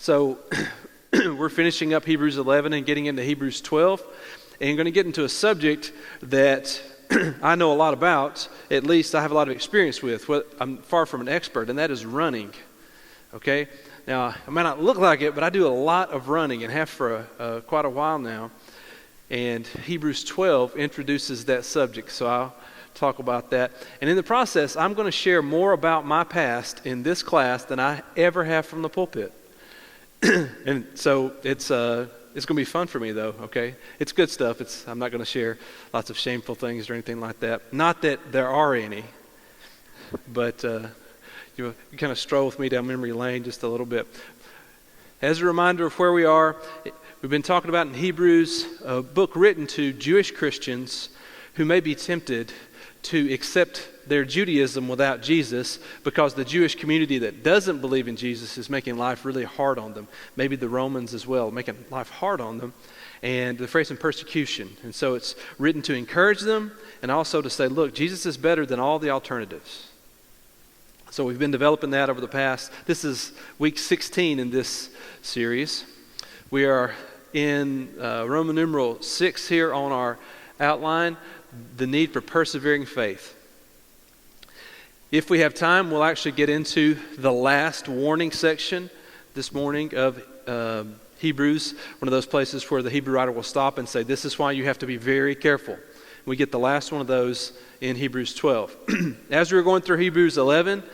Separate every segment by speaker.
Speaker 1: So we're finishing up Hebrews 11 and getting into Hebrews 12, and going to get into a subject that I know a lot about, at least I have a lot of experience with. I'm far from an expert, and that is running. Okay? Now, I may not look like it, but I do a lot of running and have for quite a while now. And Hebrews 12 introduces that subject, so I'll talk about that. And in the process, I'm going to share more about my past in this class than I ever have from the pulpit. And so it's going to be fun for me, though, okay? It's good stuff. I'm not going to share lots of shameful things or anything like that. Not that there are any, but you kind of stroll with me down memory lane just a little bit. As a reminder of where we are, we've been talking about in Hebrews, a book written to Jewish Christians who may be tempted to accept their Judaism without Jesus because the Jewish community that doesn't believe in Jesus is making life really hard on them. Maybe the Romans as well, making life hard on them. And they're facing persecution. And so it's written to encourage them and also to say, look, Jesus is better than all the alternatives. So we've been developing that over the past. This is week 16 in this series. We are in Roman numeral 6 here on our outline, the need for persevering faith. If we have time, we'll actually get into the last warning section this morning of Hebrews, one of those places where the Hebrew writer will stop and say, this is why you have to be very careful. We get the last one of those in Hebrews 12. As we were going through Hebrews 11,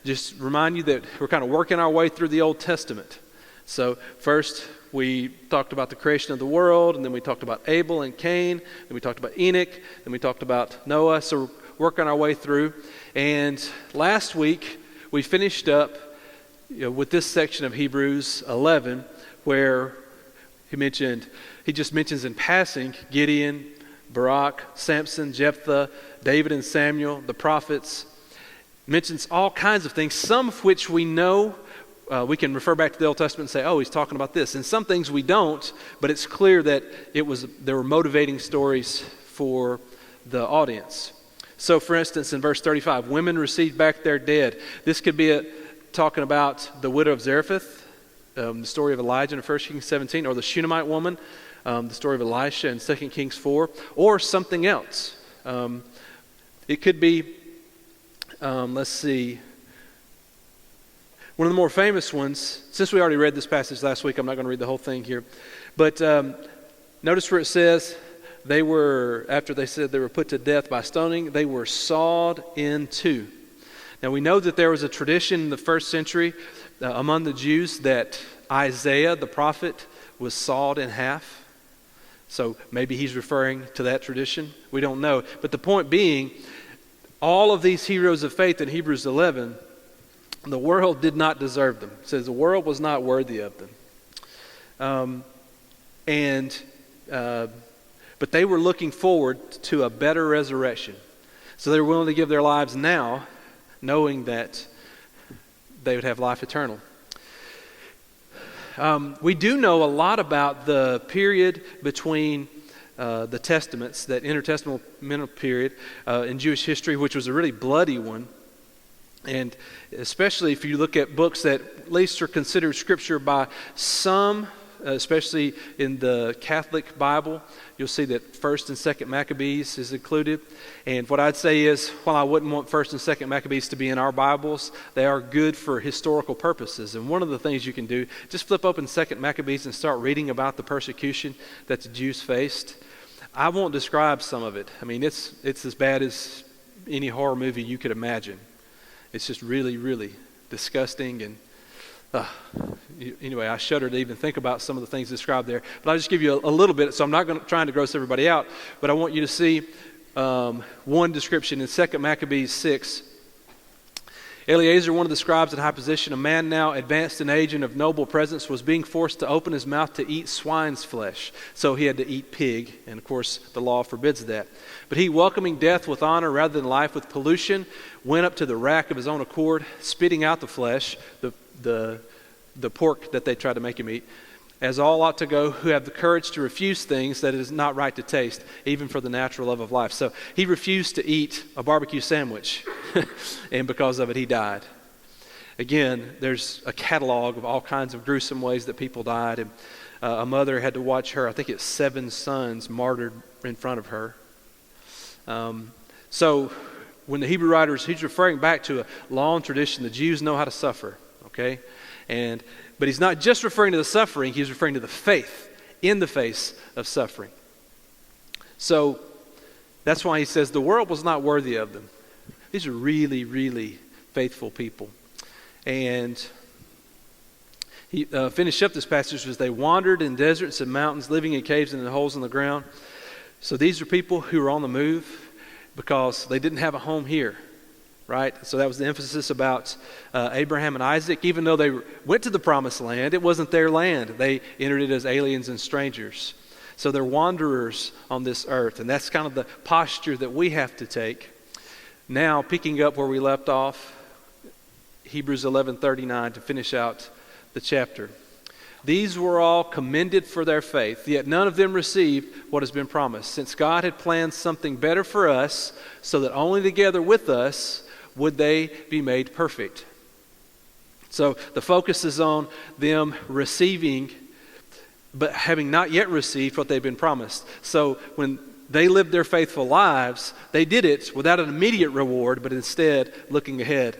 Speaker 1: just remind you that we're kind of working our way through the Old Testament. So first, we talked about the creation of the world, and then we talked about Abel and Cain, then we talked about Enoch, then we talked about Noah. So we're working our way through. And last week, we finished up with this section of Hebrews 11, where he just mentions in passing Gideon, Barak, Samson, Jephthah, David and Samuel, the prophets. Mentions all kinds of things, some of which we know. We can refer back to the Old Testament and say, oh, he's talking about this. And some things we don't, but it's clear that there were motivating stories for the audience. So, for instance, in verse 35, women received back their dead. This could be talking about the widow of Zarephath, the story of Elijah in 1 Kings 17, or the Shunammite woman, the story of Elisha in 2 Kings 4, or something else. It could be, let's see, one of the more famous ones. Since we already read this passage last week, I'm not going to read the whole thing here. But notice where it says, after they said they were put to death by stoning, they were sawed in two. Now we know that there was a tradition in the first century among the Jews that Isaiah, the prophet, was sawed in half. So maybe he's referring to that tradition. We don't know. But the point being, all of these heroes of faith in Hebrews 11, the world did not deserve them. It says the world was not worthy of them. But they were looking forward to a better resurrection. So they were willing to give their lives now, knowing that they would have life eternal. We do know a lot about the period between the Testaments, that intertestamental period in Jewish history, which was a really bloody one. And especially if you look at books that at least are considered scripture by some, especially in the Catholic Bible, you'll see that 1st and 2nd Maccabees is included. And what I'd say is, while I wouldn't want 1st and 2nd Maccabees to be in our Bibles, they are good for historical purposes. And one of the things you can do, just flip open 2nd Maccabees and start reading about the persecution that the Jews faced. I won't describe some of it. I mean, it's as bad as any horror movie you could imagine. It's just really, really disgusting. And anyway, I shudder to even think about some of the things described there. But I'll just give you a little bit. So I'm not trying to gross everybody out. But I want you to see one description in 2 Maccabees 6. Eleazar, one of the scribes in high position, a man now advanced in age and of noble presence, was being forced to open his mouth to eat swine's flesh. So he had to eat pig, and of course the law forbids that. But he, welcoming death with honor rather than life with pollution, went up to the rack of his own accord, spitting out the flesh, the pork that they tried to make him eat, as all ought to go who have the courage to refuse things that it is not right to taste, even for the natural love of life. So he refused to eat a barbecue sandwich, and because of it he died. Again, there's a catalog of all kinds of gruesome ways that people died. And a mother had to watch I think it's 7 sons martyred in front of her. So when the Hebrew writers, he's referring back to a long tradition. The Jews know how to suffer, okay? But he's not just referring to the suffering, he's referring to the faith in the face of suffering. So that's why he says the world was not worthy of them. These are really, really faithful people. And he finished up this passage as they wandered in deserts and mountains, living in caves and in holes in the ground. So these are people who are on the move because they didn't have a home here, right? So that was the emphasis about Abraham and Isaac. Even though they went to the promised land, it wasn't their land. They entered it as aliens and strangers. So they're wanderers on this earth, and that's kind of the posture that we have to take. Now, picking up where we left off, Hebrews 11:39 to finish out the chapter. These were all commended for their faith, yet none of them received what has been promised, since God had planned something better for us, so that only together with us would they be made perfect. So the focus is on them receiving, but having not yet received what they've been promised. So when they lived their faithful lives, they did it without an immediate reward, but instead looking ahead.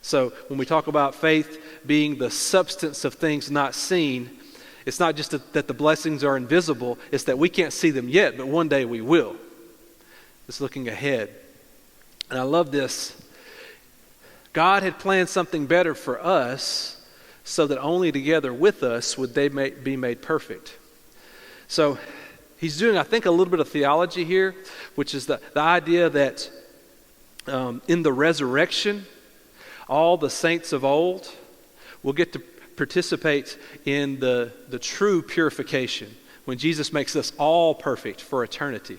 Speaker 1: So when we talk about faith being the substance of things not seen, it's not just that the blessings are invisible, it's that we can't see them yet, but one day we will. It's looking ahead. And I love this. God had planned something better for us so that only together with us would they be made perfect. So he's doing, I think, a little bit of theology here, which is the idea that in the resurrection, all the saints of old will get to participate in the true purification when Jesus makes us all perfect for eternity.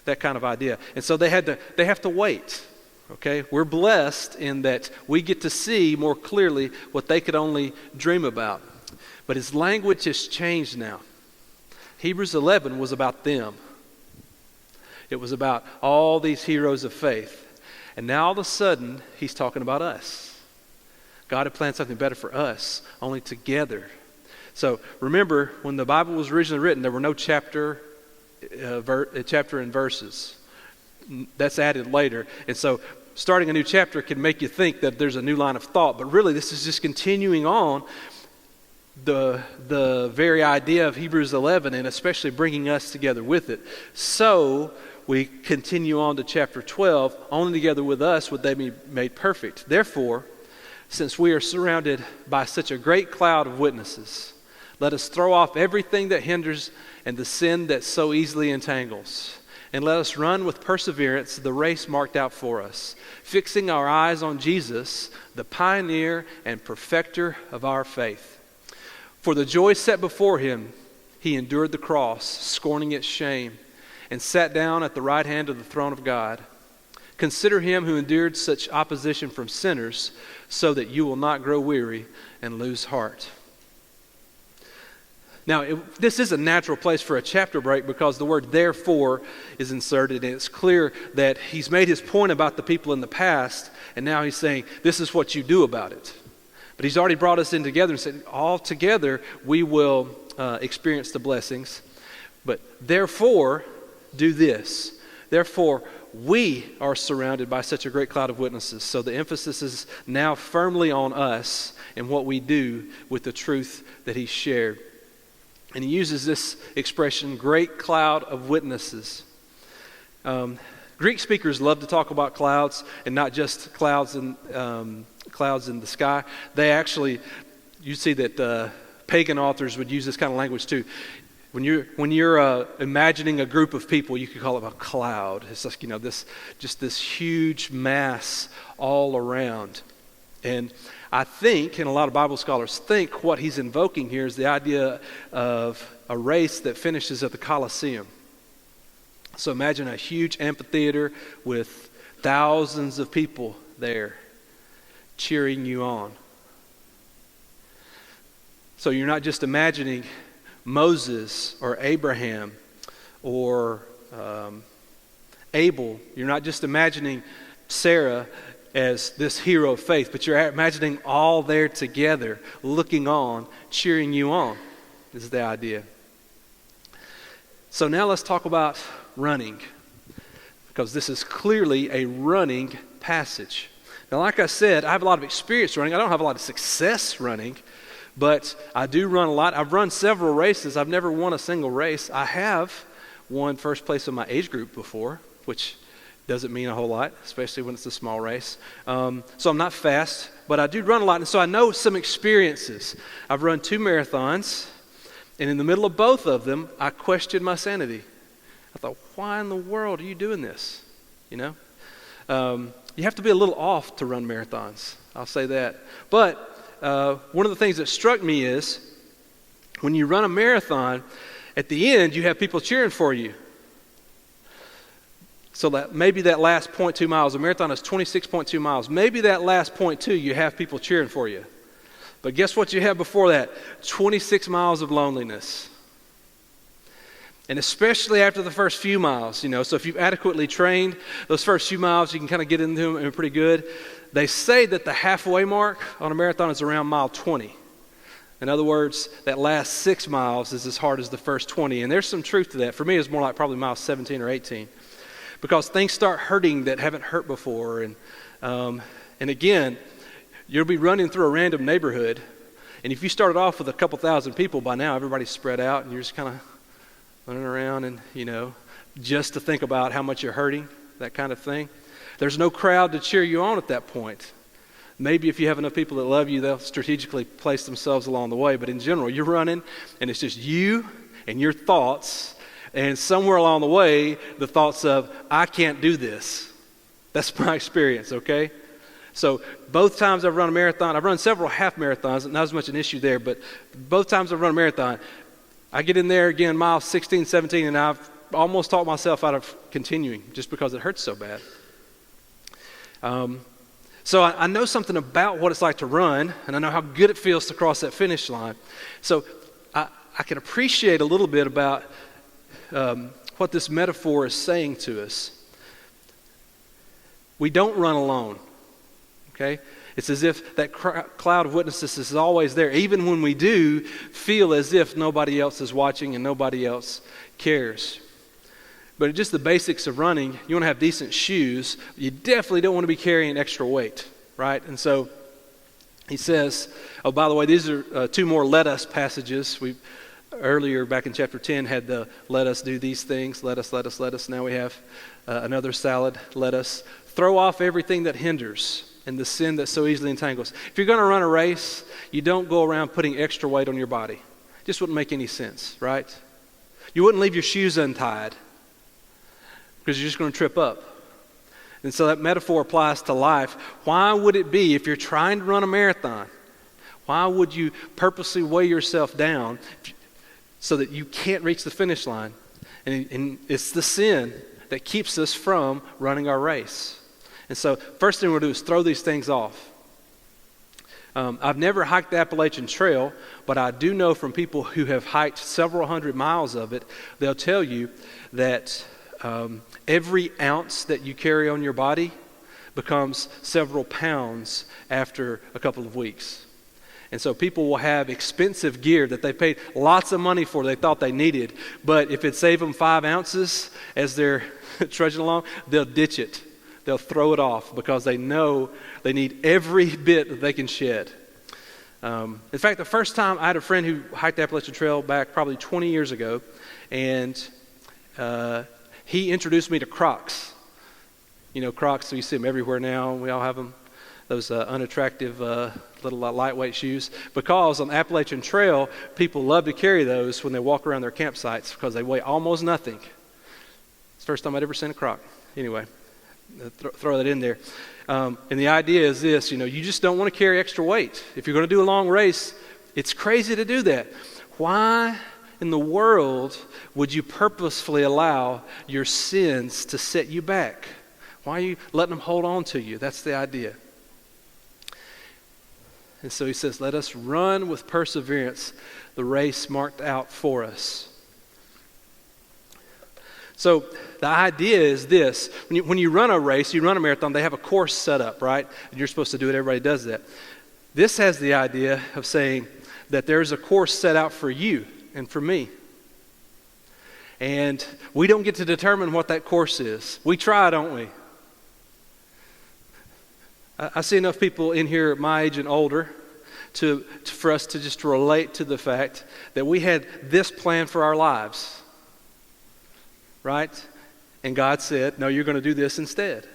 Speaker 1: That kind of idea. And so they have to wait. Okay? We're blessed in that we get to see more clearly what they could only dream about. But his language has changed now. Hebrews 11 was about them. It was about all these heroes of faith. And now all of a sudden, he's talking about us. God had planned something better for us, only together. So remember, when the Bible was originally written, there were no chapter and verses. That's added later. And so starting a new chapter can make you think that there's a new line of thought. But really, this is just continuing on the very idea of Hebrews 11, and especially bringing us together with it. So we continue on to chapter 12. Only together with us would they be made perfect. Therefore, since we are surrounded by such a great cloud of witnesses, let us throw off everything that hinders and the sin that so easily entangles. And let us run with perseverance the race marked out for us, fixing our eyes on Jesus, the pioneer and perfecter of our faith. For the joy set before him, he endured the cross, scorning its shame, and sat down at the right hand of the throne of God. Consider him who endured such opposition from sinners, so that you will not grow weary and lose heart. Now, this is a natural place for a chapter break because the word therefore is inserted, and it's clear that he's made his point about the people in the past, and now he's saying, this is what you do about it. But he's already brought us in together and said, all together we will experience the blessings. But therefore, do this. Therefore, we are surrounded by such a great cloud of witnesses. So the emphasis is now firmly on us and what we do with the truth that he shared. And he uses this expression, great cloud of witnesses. Greek speakers love to talk about clouds, and not just clouds in the sky. They actually, you see that pagan authors would use this kind of language too. When you're imagining a group of people, you could call it a cloud. It's like, this huge mass all around. And I think, and a lot of Bible scholars think, what he's invoking here is the idea of a race that finishes at the Colosseum. So imagine a huge amphitheater with thousands of people there cheering you on. So you're not just imagining Moses or Abraham or Abel. You're not just imagining Sarah as this hero of faith, but you're imagining all there together, looking on, cheering you on, is the idea. So now let's talk about running, because this is clearly a running passage. Now, like I said, I have a lot of experience running. I don't have a lot of success running, but I do run a lot. I've run several races. I've never won a single race. I have won first place in my age group before, which doesn't mean a whole lot, especially when it's a small race. So I'm not fast, but I do run a lot, and so I know some experiences. I've run 2 marathons, and in the middle of both of them, I questioned my sanity. I thought, why in the world are you doing this? You know? You have to be a little off to run marathons. I'll say that. But one of the things that struck me is when you run a marathon, at the end, you have people cheering for you. So that maybe that last 0.2 miles, a marathon is 26.2 miles. Maybe that last 0.2, you have people cheering for you. But guess what you have before that? 26 miles of loneliness. And especially after the first few miles, you know, so if you've adequately trained, those first few miles, you can kind of get into them and pretty good. They say that the halfway mark on a marathon is around mile 20. In other words, that last 6 miles is as hard as the first 20. And there's some truth to that. For me, it's more like probably mile 17 or 18. Because things start hurting that haven't hurt before. And again, you'll be running through a random neighborhood. And if you started off with a couple thousand people, by now everybody's spread out and you're just kind of running around and, you know, just to think about how much you're hurting, that kind of thing. There's no crowd to cheer you on at that point. Maybe if you have enough people that love you, they'll strategically place themselves along the way. But in general, you're running and it's just you and your thoughts. And somewhere along the way, the thoughts of, I can't do this. That's my experience, okay? So both times I've run a marathon, I've run several half marathons, not as much an issue there, but both times I've run a marathon, I get in there again, mile 16, 17, and I've almost talked myself out of continuing just because it hurts so bad. So I know something about what it's like to run, and I know how good it feels to cross that finish line. So I can appreciate a little bit about what this metaphor is saying to us. We don't run alone, okay? It's as if that cloud of witnesses is always there, even when we do feel as if nobody else is watching and nobody else cares. But just the basics of running, you want to have decent shoes. You definitely don't want to be carrying extra weight, right? And so he says, oh, by the way, these are 2 more let us passages. We earlier back in chapter 10 had the let us do these things, let us, let us, let us. Now we have another salad, let us. Throw off everything that hinders and the sin that so easily entangles. If you're going to run a race, you don't go around putting extra weight on your body. It just wouldn't make any sense, right? You wouldn't leave your shoes untied because you're just going to trip up. And so that metaphor applies to life. Why would it be, if you're trying to run a marathon, why would you purposely weigh yourself down so that you can't reach the finish line? And it's the sin that keeps us from running our race. And so first thing we'll do is throw these things off. I've never hiked the Appalachian Trail, but I do know from people who have hiked several hundred miles of it, they'll tell you that every ounce that you carry on your body becomes several pounds after a couple of weeks. And so people will have expensive gear that they paid lots of money for, they thought they needed, but if it saved them 5 ounces as they're trudging along, they'll ditch it. They'll throw it off because they know they need every bit that they can shed. In fact, the first time I had a friend who hiked the Appalachian Trail back probably 20 years ago, and he introduced me to Crocs. You know, Crocs, so you see them everywhere now. We all have them. Those unattractive little lightweight shoes. Because on the Appalachian Trail, people love to carry those when they walk around their campsites because they weigh almost nothing. It's the first time I'd ever seen a Croc. Anyway, throw that in there. And the idea is this, you know, you just don't want to carry extra weight. If you're going to do a long race, it's crazy to do that. Why in the world would you purposefully allow your sins to set you back? Why are you letting them hold on to you? That's the idea. And so he says, let us run with perseverance the race marked out for us. So the idea is this. When you run a race, you run a marathon, they have a course set up, right? And you're supposed to do it. Everybody does that. This has the idea of saying that there's a course set out for you and for me. And we don't get to determine what that course is. We try, don't we? I see enough people in here my age and older for us to just relate to the fact that we had this plan for our lives, right? And God said, no, you're going to do this instead.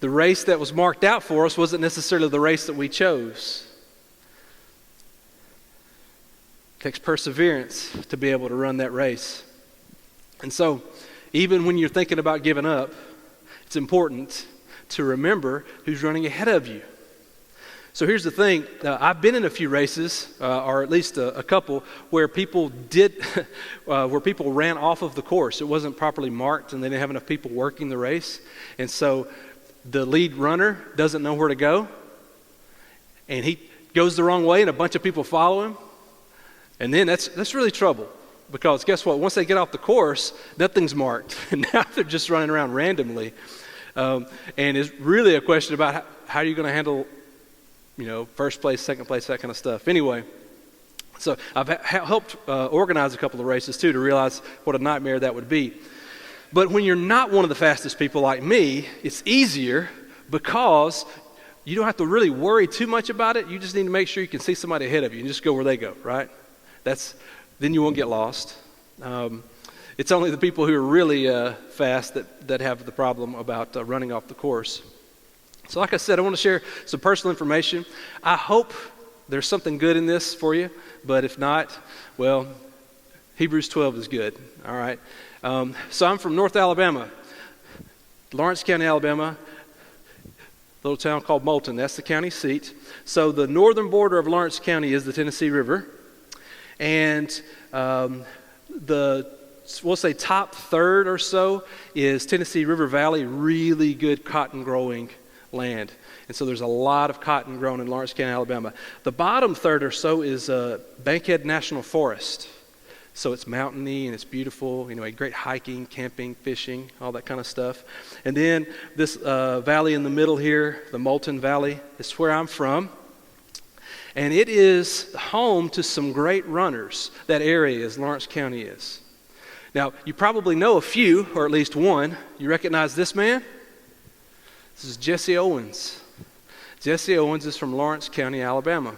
Speaker 1: The race that was marked out for us wasn't necessarily the race that we chose. It takes perseverance to be able to run that race. And so, even when you're thinking about giving up, it's important to remember who's running ahead of you. So here's the thing. I've been in a few races, or at least a couple, where people ran off of the course. It wasn't properly marked, and they didn't have enough people working the race. And so the lead runner doesn't know where to go, and he goes the wrong way, and a bunch of people follow him. And then that's really trouble, because guess what? Once they get off the course, nothing's marked, and now they're just running around randomly. And it's really a question about how you're going to handle, first place, second place, that kind of stuff. Anyway, so I've helped organize a couple of races too to realize what a nightmare that would be. But when you're not one of the fastest people like me, it's easier because you don't have to really worry too much about it. You just need to make sure you can see somebody ahead of you and just go where they go, right? Then you won't get lost. It's only the people who are really fast that have the problem about running off the course. So like I said, I want to share some personal information. I hope there's something good in this for you, but if not, well, Hebrews 12 is good, all right? So I'm from North Alabama, Lawrence County, Alabama, a little town called Moulton. That's the county seat. So the northern border of Lawrence County is the Tennessee River, and we'll say top third or so is Tennessee River Valley, really good cotton growing land. And so there's a lot of cotton grown in Lawrence County, Alabama. The bottom third or so is Bankhead National Forest. So it's mountainy and it's beautiful, great hiking, camping, fishing, all that kind of stuff. And then this valley in the middle here, the Moulton Valley, is where I'm from. And it is home to some great runners. That area is, Lawrence County is. Now, you probably know a few, or at least one. You recognize this man? This is Jesse Owens. Jesse Owens is from Lawrence County, Alabama.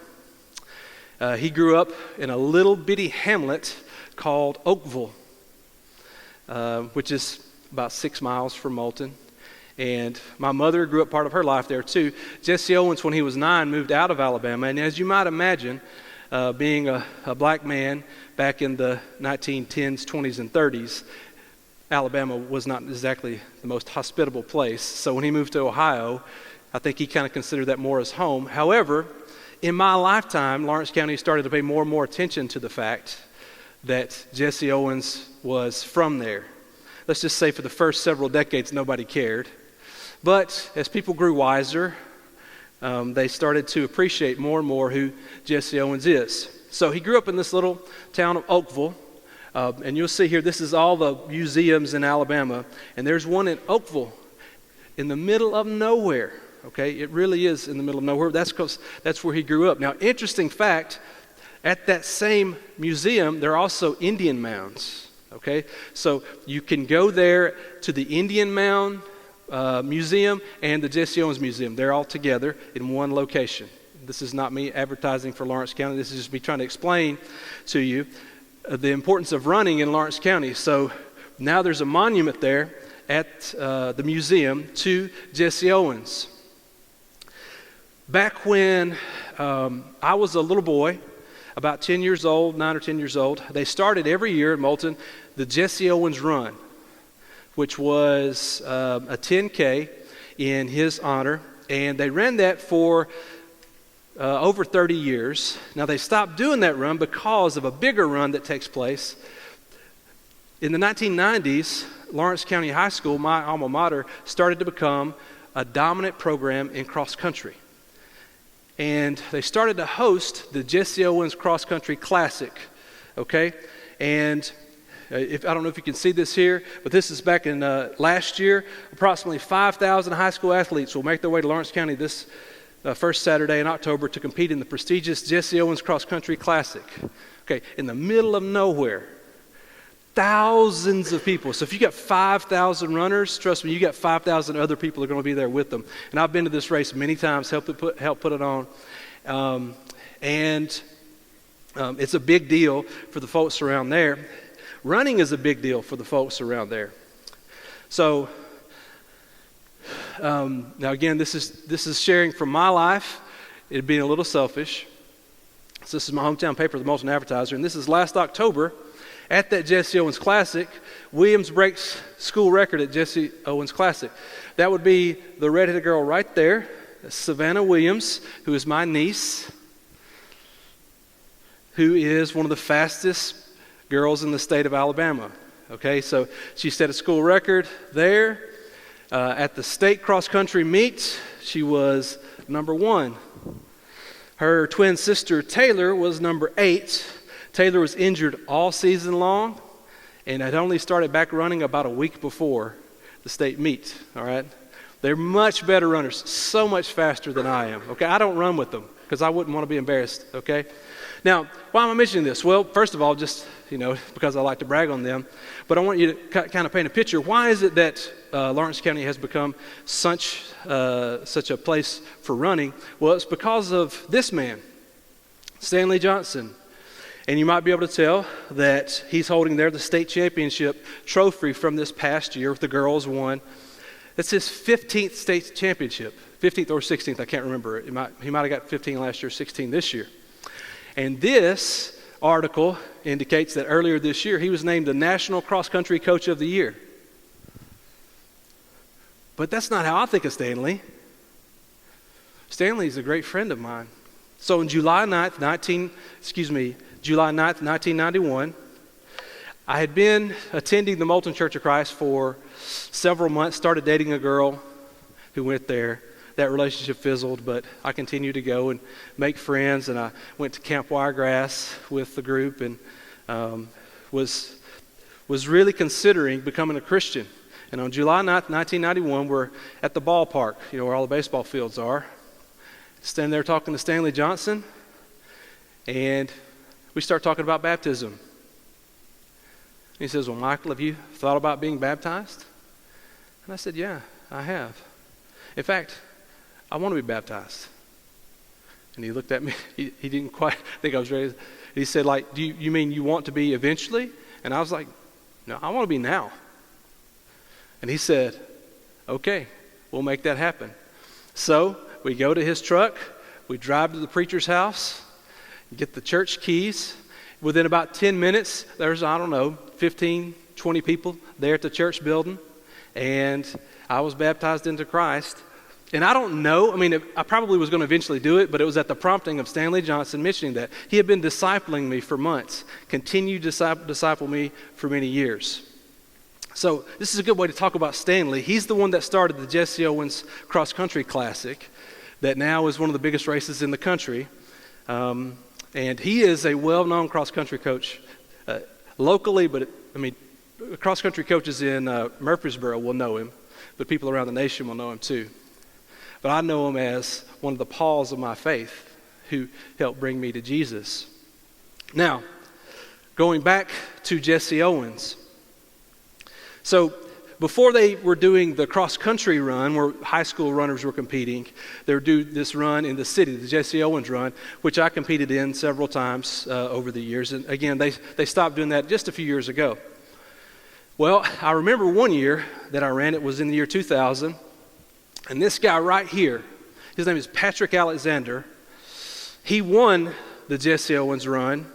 Speaker 1: He grew up in a little bitty hamlet called Oakville, which is about 6 miles from Moulton. And my mother grew up part of her life there too. Jesse Owens, when he was 9, moved out of Alabama. And as you might imagine, being a black man back in the 1910s, 20s, and 30s, Alabama was not exactly the most hospitable place. So when he moved to Ohio, I think he kind of considered that more as home. However, in my lifetime, Lawrence County started to pay more and more attention to the fact that Jesse Owens was from there. Let's just say for the first several decades, nobody cared. But as people grew wiser, they started to appreciate more and more who Jesse Owens is. So he grew up in this little town of Oakville. And you'll see here, this is all the museums in Alabama. And there's one in Oakville in the middle of nowhere. Okay, it really is in the middle of nowhere. That's because that's where he grew up. Now, interesting fact, at that same museum, there are also Indian mounds. Okay, so you can go there to the Indian Mound Museum and the Jesse Owens Museum. They're all together in one location. This is not me advertising for Lawrence County. This is just me trying to explain to you the importance of running in Lawrence County. So now there's a monument there at the museum to Jesse Owens. Back when I was a little boy, about 10 years old, 9 or 10 years old, they started every year in Moulton the Jesse Owens Run, which was a 10K in his honor. And they ran that for over 30 years. Now they stopped doing that run because of a bigger run that takes place. In the 1990s, Lawrence County High School, my alma mater, started to become a dominant program in cross country. And they started to host the Jesse Owens Cross Country Classic, okay? And I don't know if you can see this here, but this is back in last year. Approximately 5,000 high school athletes will make their way to Lawrence County this first Saturday in October to compete in the prestigious Jesse Owens Cross Country Classic. Okay, in the middle of nowhere. Thousands of people. So if you got 5,000 runners, trust me, you got 5,000 other people that are going to be there with them. And I've been to this race many times, helped put it on. It's a big deal for the folks around there. Running is a big deal for the folks around there. So now again, this is sharing from my life. It being a little selfish. So this is my hometown paper, the Moulton Advertiser, and this is last October. At that Jesse Owens Classic, Williams breaks school record at Jesse Owens Classic. That would be the redheaded girl right there, Savannah Williams, who is my niece, who is one of the fastest girls in the state of Alabama. Okay, so she set a school record there. At the state cross-country meet, she was number 1. Her twin sister, Taylor, was number 8. Taylor was injured all season long and had only started back running about a week before the state meet, all right? They're much better runners, so much faster than I am, okay? I don't run with them because I wouldn't want to be embarrassed, okay? Now, why am I mentioning this? Well, first of all, just, because I like to brag on them, but I want you to kind of paint a picture. Why is it that Lawrence County has become such a place for running? Well, it's because of this man, Stanley Johnson. And you might be able to tell that he's holding there the state championship trophy from this past year. The girls won. It's his 15th state championship, 15th or 16th, I can't remember. He might have got 15 last year, 16 this year. And this article indicates that earlier this year he was named the National Cross Country Coach of the Year. But that's not how I think of Stanley. Stanley's a great friend of mine. So on July 9th, 1991, I had been attending the Moulton Church of Christ for several months, started dating a girl who went there. That relationship fizzled, but I continued to go and make friends, and I went to Camp Wiregrass with the group and was really considering becoming a Christian. And on July 9th, 1991, we're at the ballpark, where all the baseball fields are. Standing there talking to Stanley Johnson, and we start talking about baptism. And he says, "Well, Michael, have you thought about being baptized?" And I said, "Yeah, I have. In fact, I want to be baptized." And he looked at me. He didn't quite think I was ready. He said, "Do you mean you want to be eventually?" And I was like, "No, I want to be now." And he said, "Okay, we'll make that happen." So we go to his truck. We drive to the preacher's house, get the church keys. Within about 10 minutes, there's, 15, 20 people there at the church building. And I was baptized into Christ. And I don't know, I probably was going to eventually do it, but it was at the prompting of Stanley Johnson mentioning that. He had been discipling me for months, continued to disciple me for many years. So this is a good way to talk about Stanley. He's the one that started the Jesse Owens Cross Country Classic that now is one of the biggest races in the country. And he is a well-known cross-country coach locally, but cross-country coaches in Murfreesboro will know him, but people around the nation will know him too. But I know him as one of the Pauls of my faith who helped bring me to Jesus. Now, going back to Jesse Owens. So before they were doing the cross-country run where high school runners were competing, they would do this run in the city, the Jesse Owens run, which I competed in several times over the years. And again, they stopped doing that just a few years ago. Well, I remember one year that I ran, it was in the year 2000, and this guy right here, his name is Patrick Alexander. He won the Jesse Owens run,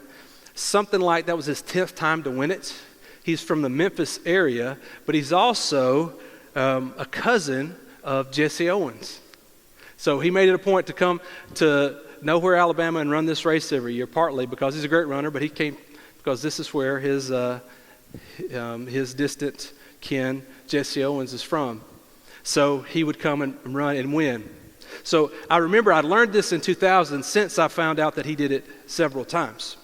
Speaker 1: something like that was his 10th time to win it. He's from the Memphis area, but he's also a cousin of Jesse Owens. So he made it a point to come to Nowhere, Alabama, and run this race every year, partly because he's a great runner, but he came because this is where his distant kin, Jesse Owens, is from. So he would come and run and win. So I remember I learned this in 2000 since I found out that he did it several times.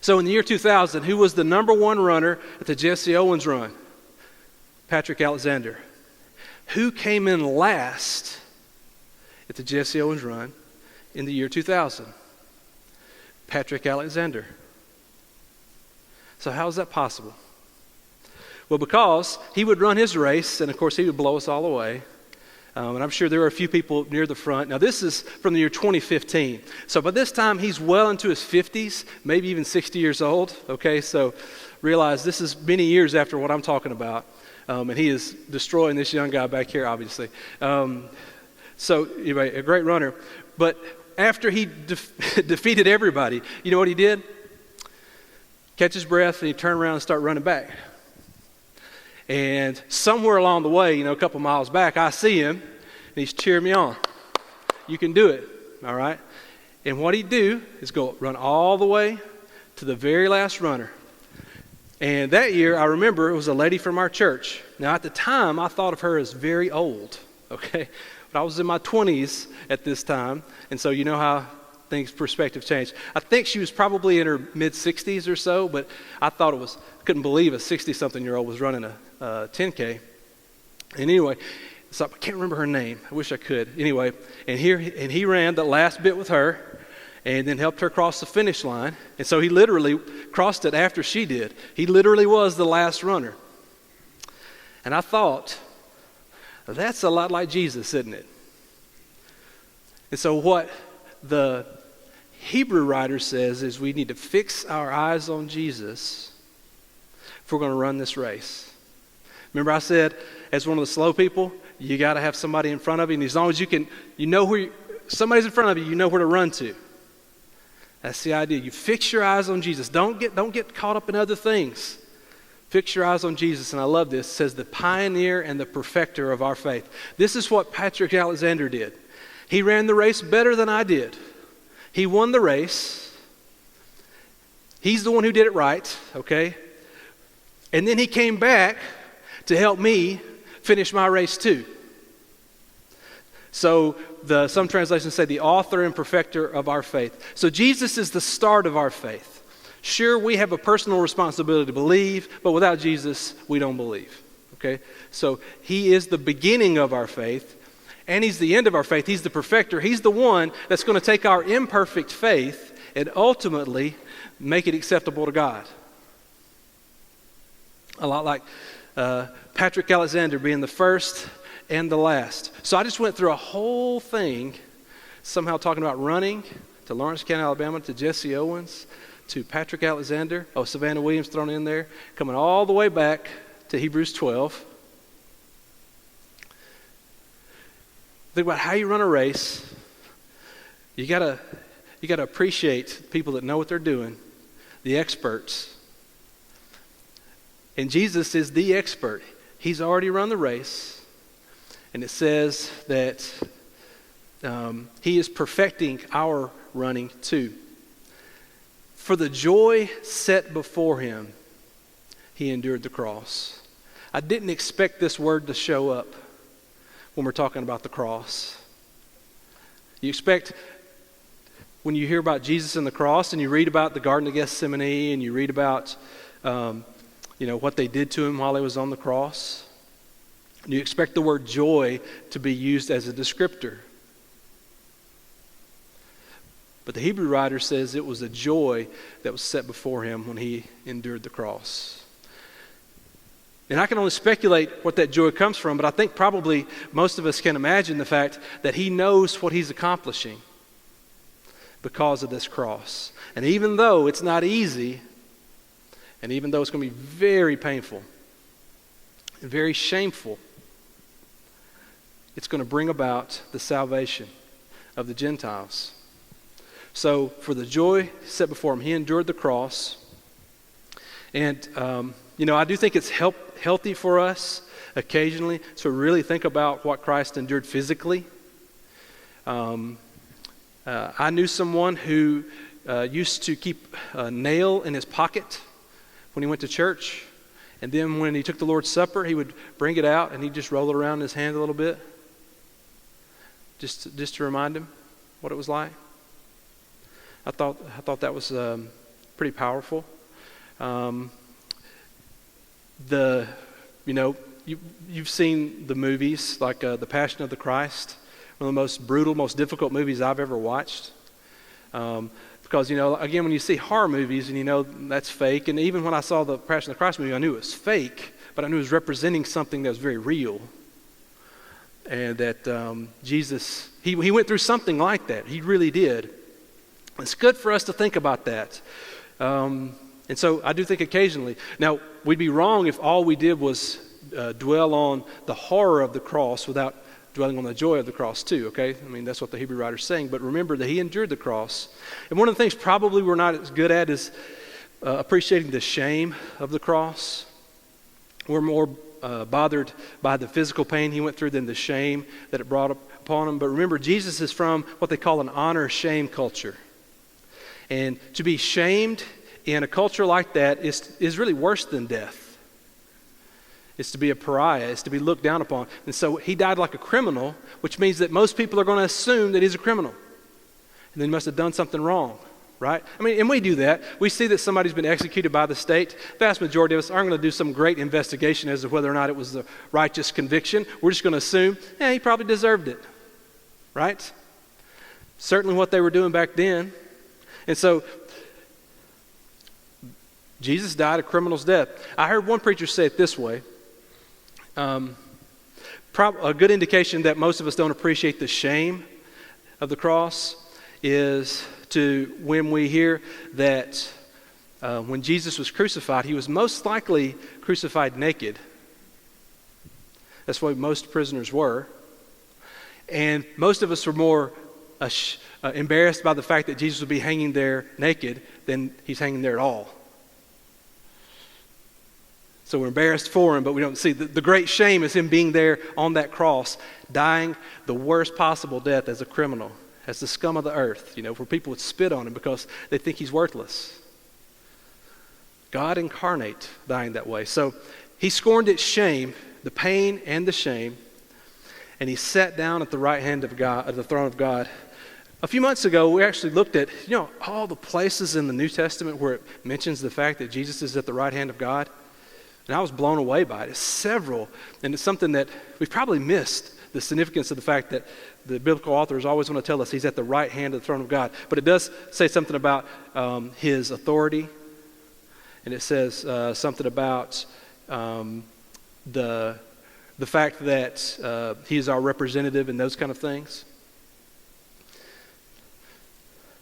Speaker 1: So in the year 2000, who was the number one runner at the Jesse Owens run? Patrick Alexander. Who came in last at the Jesse Owens run in the year 2000? Patrick Alexander. So how is that possible? Well, because he would run his race, and of course he would blow us all away. And I'm sure there were a few people near the front. Now, this is from the year 2015. So by this time, he's well into his 50s, maybe even 60 years old. Okay, so realize this is many years after what I'm talking about. And he is destroying this young guy back here, obviously. So anyway, a great runner. But after he defeated everybody, you know what he did? Catch his breath, and he turned around and start running back. And somewhere along the way, a couple miles back, I see him, and he's cheering me on. You can do it, all right? And what he'd do is go run all the way to the very last runner. And that year, I remember it was a lady from our church. Now, at the time, I thought of her as very old, okay? But I was in my 20s at this time, and so you know how perspective changed. I think she was probably in her mid-60s or so, but I thought couldn't believe a 60-something-year-old was running a 10K. And anyway, so I can't remember her name. I wish I could. Anyway, and he ran the last bit with her and then helped her cross the finish line. And so he literally crossed it after she did. He literally was the last runner. And I thought, that's a lot like Jesus, isn't it? And so what the Hebrew writer says is we need to fix our eyes on Jesus if we're going to run this race. Remember I said, as one of the slow people, you got to have somebody in front of you, and as long as somebody's in front of you, you know where to run to. That's the idea. You fix your eyes on Jesus. Don't get caught up in other things. Fix your eyes on Jesus. And I love this. It says the pioneer and the perfecter of our faith. This is what Patrick Alexander did. He ran the race better than I did. He won the race. He's the one who did it right, okay? And then he came back to help me finish my race too. So some translations say the author and perfecter of our faith. So Jesus is the start of our faith. Sure, we have a personal responsibility to believe, but without Jesus, we don't believe, okay? So he is the beginning of our faith. And he's the end of our faith. He's the perfecter. He's the one that's going to take our imperfect faith and ultimately make it acceptable to God. A lot like Patrick Alexander being the first and the last. So I just went through a whole thing, somehow talking about running to Lawrence County, Alabama, to Jesse Owens, to Patrick Alexander, Savannah Williams thrown in there, coming all the way back to Hebrews 12. Think about how you run a race. You gotta appreciate people that know what they're doing, the experts. And Jesus is the expert. He's already run the race. And it says that he is perfecting our running too. For the joy set before him, he endured the cross. I didn't expect this word to show up when we're talking about the cross. You expect, when you hear about Jesus and the cross, and you read about the Garden of Gethsemane, and you read about what they did to him while he was on the cross, you expect the word joy to be used as a descriptor. But the Hebrew writer says it was a joy that was set before him when he endured the cross. And I can only speculate what that joy comes from, but I think probably most of us can imagine the fact that he knows what he's accomplishing because of this cross. And even though it's not easy, and even though it's going to be very painful and very shameful, it's going to bring about the salvation of the Gentiles. So for the joy set before him, he endured the cross. And, I do think it's healthy for us occasionally to really think about what Christ endured physically. I knew someone who used to keep a nail in his pocket when he went to church. And then when he took the Lord's Supper, he would bring it out and he'd just roll it around in his hand a little bit. Just to remind him what it was like. I thought that was pretty powerful. You've seen the movies like The Passion of the Christ, one of the most brutal, most difficult movies I've ever watched. Because, again, when you see horror movies and that's fake, and even when I saw the Passion of the Christ movie, I knew it was fake, but I knew it was representing something that was very real. And that Jesus, he went through something like that. He really did. It's good for us to think about that. And so I do think occasionally. Now, we'd be wrong if all we did was dwell on the horror of the cross without dwelling on the joy of the cross too, okay? I mean, that's what the Hebrew writer's saying. But remember that he endured the cross. And one of the things probably we're not as good at is appreciating the shame of the cross. We're more bothered by the physical pain he went through than the shame that it brought upon him. But remember, Jesus is from what they call an honor-shame culture. And to be shamed in a culture like that is really worse than death. It's to be a pariah. It's to be looked down upon. And so he died like a criminal, which means that most people are going to assume that he's a criminal. And then he must have done something wrong, right? I mean, and we do that. We see that somebody's been executed by the state. The vast majority of us aren't going to do some great investigation as to whether or not it was a righteous conviction. We're just going to assume, he probably deserved it, right? Certainly what they were doing back then. And so Jesus died a criminal's death. I heard one preacher say it this way. A good indication that most of us don't appreciate the shame of the cross is when we hear that when Jesus was crucified, he was most likely crucified naked. That's what most prisoners were. And most of us were more embarrassed by the fact that Jesus would be hanging there naked than he's hanging there at all. So we're embarrassed for him, but we don't see. The great shame is him being there on that cross, dying the worst possible death as a criminal, as the scum of the earth, where people would spit on him because they think he's worthless. God incarnate dying that way. So he scorned its shame, the pain and the shame, and he sat down at the right hand of God, at the throne of God. A few months ago, we actually looked at, all the places in the New Testament where it mentions the fact that Jesus is at the right hand of God. And I was blown away by it. It's several. And it's something that we've probably missed the significance of the fact that the biblical authors always want to tell us he's at the right hand of the throne of God. But it does say something about his authority. And it says something about the fact that he is our representative and those kind of things.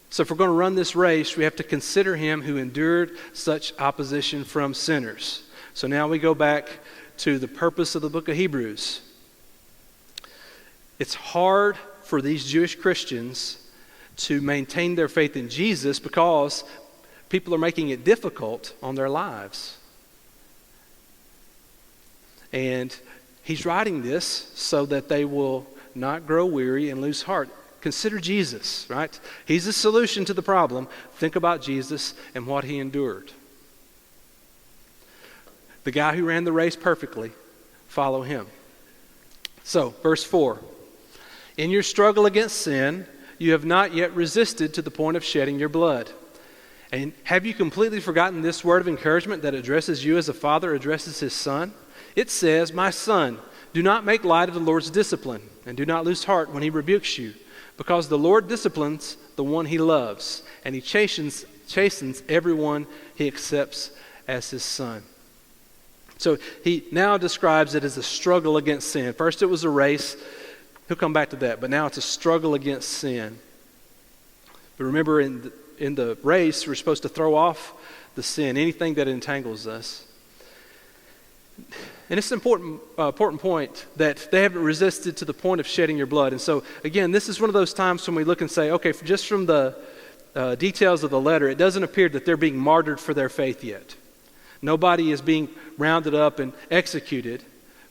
Speaker 1: So if we're going to run this race, we have to consider him who endured such opposition from sinners. So now we go back to the purpose of the book of Hebrews. It's hard for these Jewish Christians to maintain their faith in Jesus because people are making it difficult on their lives. And he's writing this so that they will not grow weary and lose heart. Consider Jesus, right? He's the solution to the problem. Think about Jesus and what he endured. The guy who ran the race perfectly, follow him. So, verse 4. In your struggle against sin, you have not yet resisted to the point of shedding your blood. And have you completely forgotten this word of encouragement that addresses you as a father addresses his son? It says, my son, do not make light of the Lord's discipline, and do not lose heart when he rebukes you, because the Lord disciplines the one he loves, and he chastens everyone he accepts as his son. So he now describes it as a struggle against sin. First it was a race. He'll come back to that. But now it's a struggle against sin. But remember, in the race, we're supposed to throw off the sin, anything that entangles us. And it's an important point that they haven't resisted to the point of shedding your blood. And so, again, this is one of those times when we look and say, okay, just from the details of the letter, it doesn't appear that they're being martyred for their faith yet. Nobody is being rounded up and executed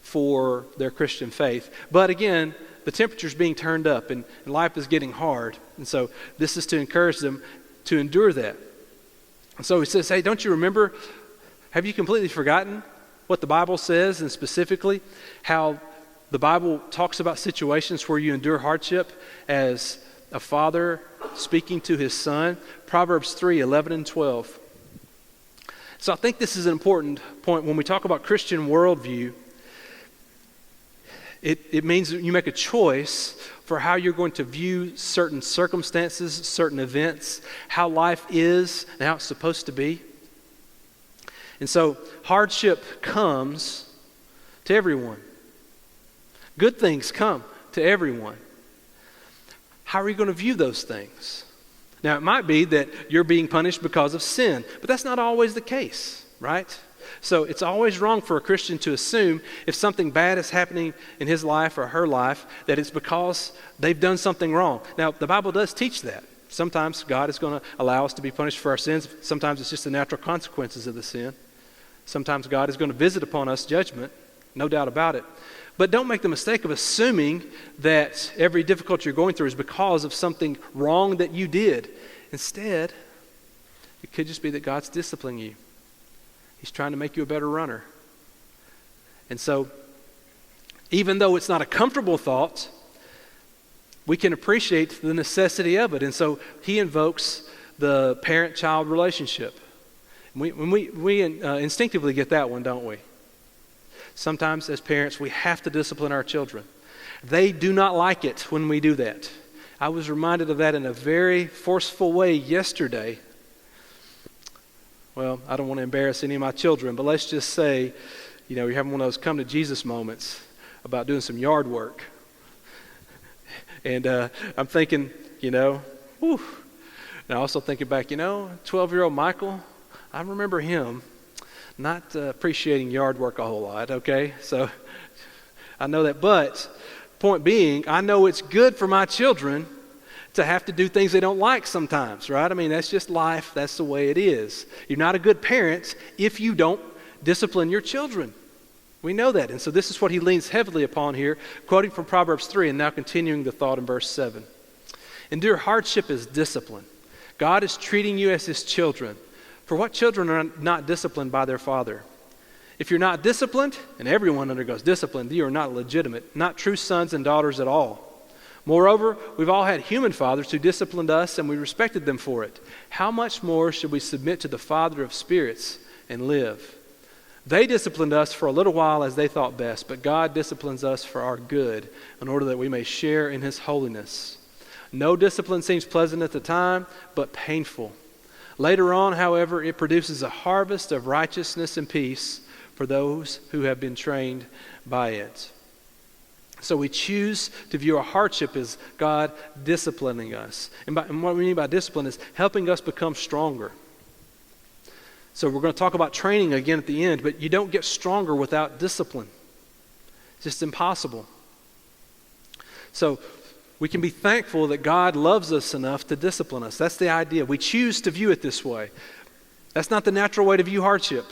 Speaker 1: for their Christian faith. But again, the temperature's being turned up and life is getting hard. And so this is to encourage them to endure that. And so he says, hey, don't you remember, have you completely forgotten what the Bible says, and specifically how the Bible talks about situations where you endure hardship as a father speaking to his son? Proverbs 3:11 and 12. So I think this is an important point when we talk about Christian worldview. It means that you make a choice for how you're going to view certain circumstances, certain events, how life is and how it's supposed to be. And so hardship comes to everyone. Good things come to everyone. How are you going to view those things? Now, it might be that you're being punished because of sin, but that's not always the case, right? So it's always wrong for a Christian to assume if something bad is happening in his life or her life, that it's because they've done something wrong. Now, the Bible does teach that. Sometimes God is going to allow us to be punished for our sins. Sometimes it's just the natural consequences of the sin. Sometimes God is going to visit upon us judgment, no doubt about it. But don't make the mistake of assuming that every difficulty you're going through is because of something wrong that you did. Instead, it could just be that God's disciplining you. He's trying to make you a better runner. And so, even though it's not a comfortable thought, we can appreciate the necessity of it. And so, he invokes the parent-child relationship. We instinctively get that one, don't we? Sometimes, as parents, we have to discipline our children. They do not like it when we do that. I was reminded of that in a very forceful way yesterday. Well, I don't want to embarrass any of my children, but let's just say, you're having one of those come to Jesus moments about doing some yard work. And I'm thinking, whew. And I also thinking back, 12-year-old Michael, I remember him not appreciating yard work a whole lot, okay? So I know that. But point being, I know it's good for my children to have to do things they don't like sometimes, right? I mean, that's just life. That's the way it is. You're not a good parent if you don't discipline your children. We know that. And so this is what he leans heavily upon here, quoting from Proverbs 3 and now continuing the thought in verse 7. Endure hardship as discipline. God is treating you as his children. For what children are not disciplined by their father? If you're not disciplined, and everyone undergoes discipline, you are not legitimate, not true sons and daughters at all. Moreover, we've all had human fathers who disciplined us and we respected them for it. How much more should we submit to the Father of spirits and live? They disciplined us for a little while as they thought best, but God disciplines us for our good in order that we may share in his holiness. No discipline seems pleasant at the time, but painful. Later on, however, it produces a harvest of righteousness and peace for those who have been trained by it. So we choose to view our hardship as God disciplining us. And what we mean by discipline is helping us become stronger. So we're going to talk about training again at the end, but you don't get stronger without discipline. It's just impossible. So we can be thankful that God loves us enough to discipline us. That's the idea. We choose to view it this way. That's not the natural way to view hardship.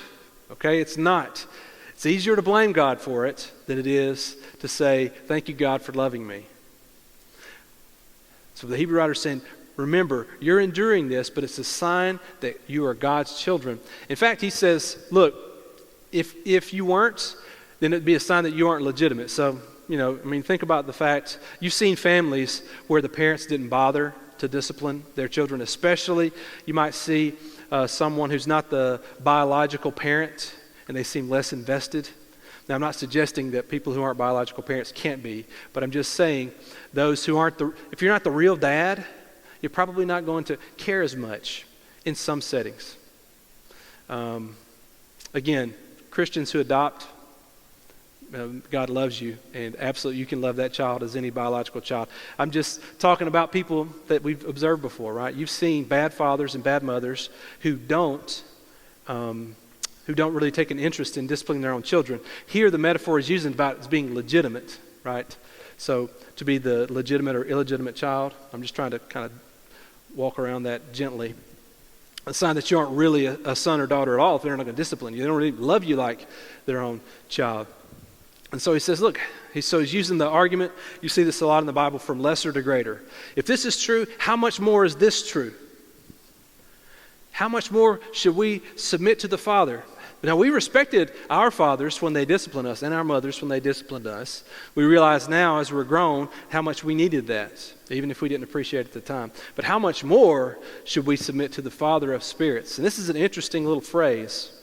Speaker 1: Okay? It's not. It's easier to blame God for it than it is to say, thank you, God, for loving me. So the Hebrew writer is saying, remember, you're enduring this, but it's a sign that you are God's children. In fact, he says, look, if you weren't, then it'd be a sign that you aren't legitimate. So, think about the fact, you've seen families where the parents didn't bother to discipline their children, especially you might see someone who's not the biological parent and they seem less invested. Now, I'm not suggesting that people who aren't biological parents can't be, but I'm just saying those who aren't if you're not the real dad, you're probably not going to care as much in some settings. Again, Christians who adopt, God loves you, and absolutely you can love that child as any biological child. I'm just talking about people that we've observed before, right? You've seen bad fathers and bad mothers who don't really take an interest in disciplining their own children. Here the metaphor is used about as being legitimate, right? So to be the legitimate or illegitimate child, I'm just trying to kind of walk around that gently. A sign that you aren't really a son or daughter at all if they're not going to discipline you. They don't really love you like their own child. And so he says, look, he's using the argument, you see this a lot in the Bible, from lesser to greater. If this is true, how much more is this true? How much more should we submit to the Father? Now, we respected our fathers when they disciplined us and our mothers when they disciplined us. We realize now as we're grown how much we needed that, even if we didn't appreciate it at the time. But how much more should we submit to the Father of spirits? And this is an interesting little phrase.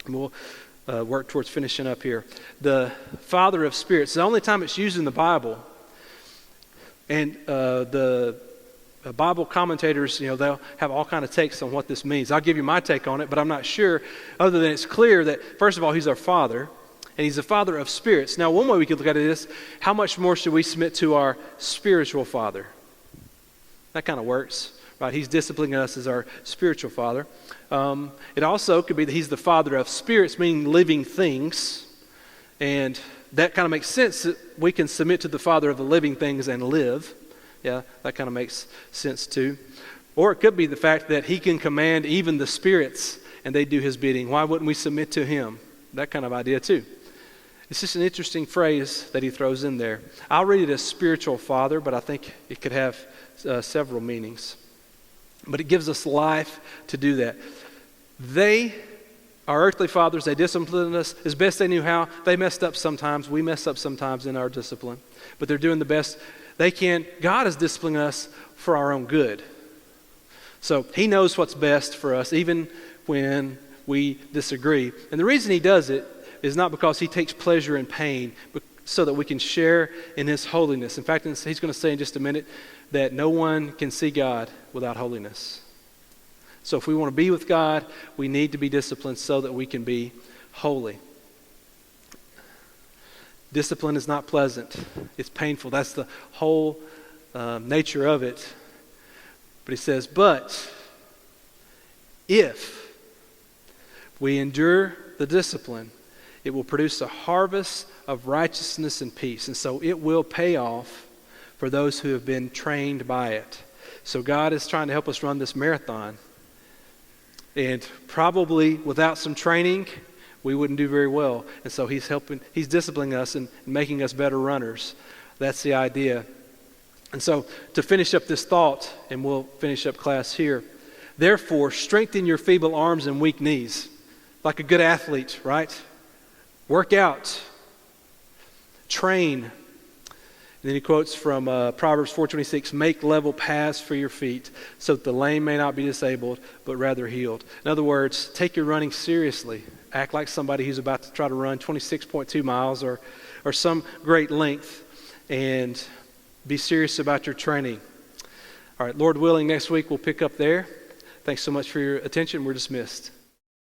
Speaker 1: And we'll work towards finishing up here. The Father of spirits. The only time it's used in the Bible, and the Bible commentators, they'll have all kind of takes on what this means. I'll give you my take on it, but I'm not sure, other than it's clear that, first of all, he's our Father, and he's the Father of spirits. Now, one way we could look at it is, how much more should we submit to our spiritual Father? That kind of works, right? He's disciplining us as our spiritual Father. It also could be that he's the Father of spirits, meaning living things, and that kind of makes sense that we can submit to the Father of the living things and live. Yeah, that kind of makes sense too. Or it could be the fact that he can command even the spirits and they do his bidding. Why wouldn't we submit to him? That kind of idea too. It's just an interesting phrase that he throws in there. I'll read it as spiritual father, but I think it could have several meanings. But it gives us life to do that. They, our earthly fathers, they disciplined us as best they knew how. They messed up sometimes. We mess up sometimes in our discipline. But they're doing the best they can. God is disciplining us for our own good. So he knows what's best for us, even when we disagree. And the reason he does it is not because he takes pleasure in pain, but so that we can share in his holiness. In fact, he's going to say in just a minute that no one can see God without holiness. So if we want to be with God, we need to be disciplined so that we can be holy. Discipline is not pleasant. It's painful. That's the whole nature of it. But he says, but if we endure the discipline, it will produce a harvest of righteousness and peace. And so it will pay off for those who have been trained by it. So God is trying to help us run this marathon. And probably without some training, we wouldn't do very well. And so he's disciplining us and making us better runners. That's the idea. And so to finish up this thought, and we'll finish up class here, therefore strengthen your feeble arms and weak knees. Like a good athlete, right? Work out. Train. And then he quotes from Proverbs 4:26, make level paths for your feet so that the lame may not be disabled, but rather healed. In other words, take your running seriously. Act like somebody who's about to try to run 26.2 miles or some great length, and be serious about your training. All right, Lord willing, next week we'll pick up there. Thanks so much for your attention. We're dismissed.